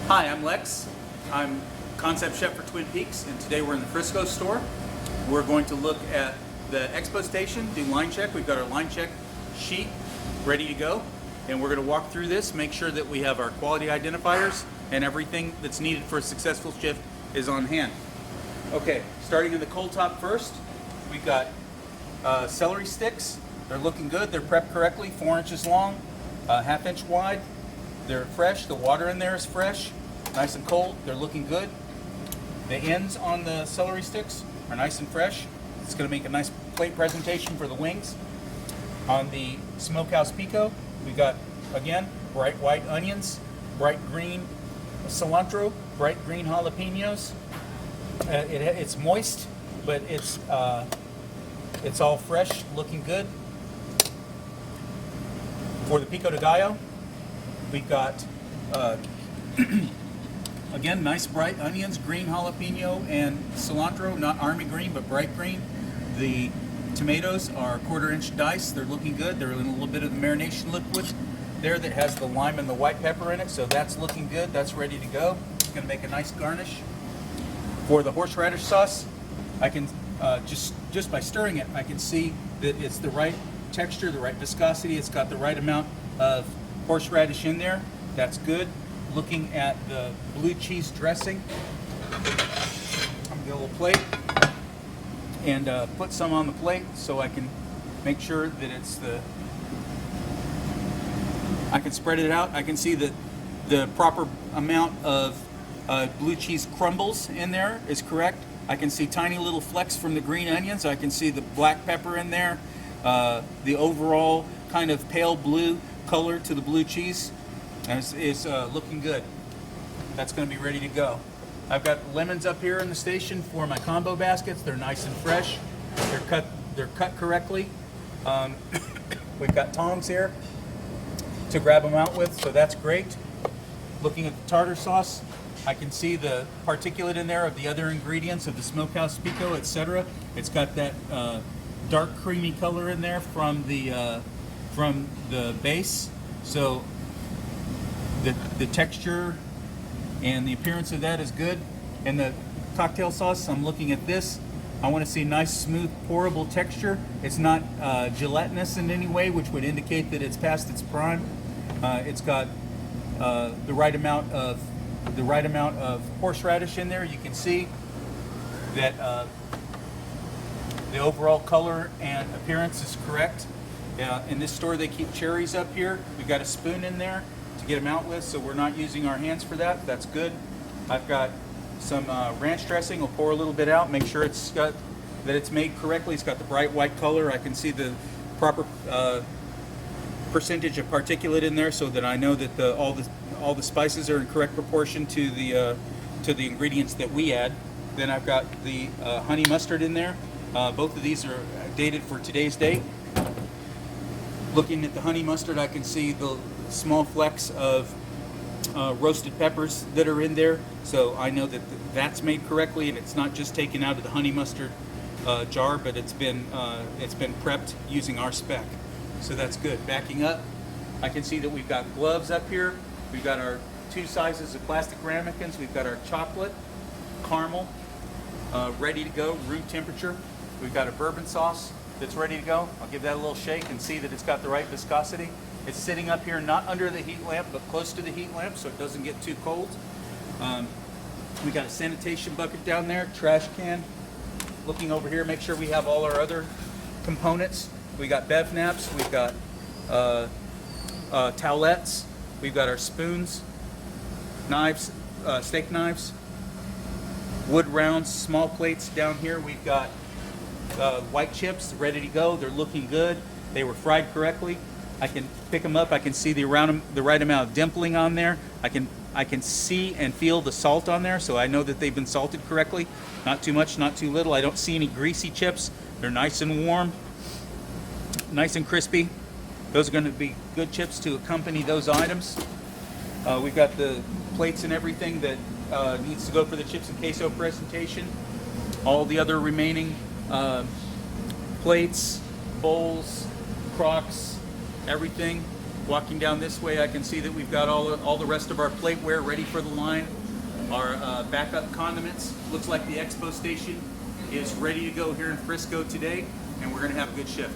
Hi, I'm Lex. I'm concept chef for Twin Peaks, and today we're in the Frisco store. We're going to look at the expo station, do line check. We've got our line check sheet ready to go, and we're going to walk through this, make sure that we have our quality identifiers and everything that's needed for a successful shift is on hand. Okay, starting in the cold top first, we've got celery sticks. They're looking good. They're prepped correctly, 4 inches long, ½ inch wide. They're fresh. The water in there is fresh, nice and cold. They're looking good. The ends on the celery sticks are nice and fresh. It's going to make a nice plate presentation for the wings. On the smokehouse pico, we got, again, bright white onions, bright green cilantro, bright green jalapenos. It's moist, but it's all fresh, looking good. For the pico de gallo, we've got, again, nice bright onions, green jalapeno, and cilantro, not army green, but bright green. The tomatoes are 1/4 inch dice. They're looking good. They're in a little bit of the marination liquid there that has the lime and the white pepper in it, so that's looking good. That's ready to go. It's going to make a nice garnish. For the horseradish sauce, I can, just by stirring it, I can see that it's the right texture, the right viscosity. It's got the right amount of horseradish in there. That's good. Looking at the blue cheese dressing, I'm gonna get a little plate and put some on the plate so I can make sure that it's I can spread it out. I can see that the proper amount of blue cheese crumbles in there is correct. I can see tiny little flecks from the green onions. I can see the black pepper in there. The overall kind of pale blue color to the blue cheese is looking good. That's going to be ready to go. I've got lemons up here in the station for my combo baskets. They're nice and fresh. They're cut correctly. We've got tongs here to grab them out with, so that's great. Looking at the tartar sauce, I can see the particulate in there of the other ingredients of the smokehouse pico, etc. It's got that dark creamy color in there from the base, so the texture and the appearance of that is good. And the cocktail sauce, I'm looking at this. I want to see nice, smooth, pourable texture. It's not gelatinous in any way, which would indicate that it's past its prime. It's got the right amount of horseradish in there. You can see that the overall color and appearance is correct. In this store, they keep cherries up here. We've got a spoon in there to get them out with, so we're not using our hands for that. That's good. I've got some ranch dressing. We'll pour a little bit out, make sure that it's made correctly. It's got the bright white color. I can see the proper percentage of particulate in there, so that I know that all the spices are in correct proportion to the ingredients that we add. Then I've got the honey mustard in there. Both of these are dated for today's date. Looking at the honey mustard, I can see the small flecks of roasted peppers that are in there, so I know that that's made correctly, and it's not just taken out of the honey mustard jar, but it's been prepped using our spec. So that's good. Backing up, I can see that we've got gloves up here. We've got our 2 sizes of plastic ramekins. We've got our chocolate, caramel, ready to go, room temperature. We've got a bourbon sauce that's ready to go. I'll give that a little shake and see that it's got the right viscosity. It's sitting up here, not under the heat lamp, but close to the heat lamp, so it doesn't get too cold. We got a sanitation bucket down there, trash can. Looking over here, make sure we have all our other components. We got bev naps, we've got towelettes, we've got our spoons, knives, steak knives, wood rounds, small plates down here. We've got white chips ready to go. They're looking good. They were fried correctly. I can pick them up. I can see the right amount of dimpling on there. I can see and feel the salt on there, so I know that they've been salted correctly. Not too much, not too little. I don't see any greasy chips. They're nice and warm, nice and crispy. Those are going to be good chips to accompany those items. We've got the plates and everything that needs to go for the chips and queso presentation. All the other remaining plates, bowls, crocs, everything Walking down this way, I can see that we've got all the rest of our plateware ready for the line. Our backup condiments. Looks like the expo station is ready to go here in Frisco today, and we're going to have a good shift.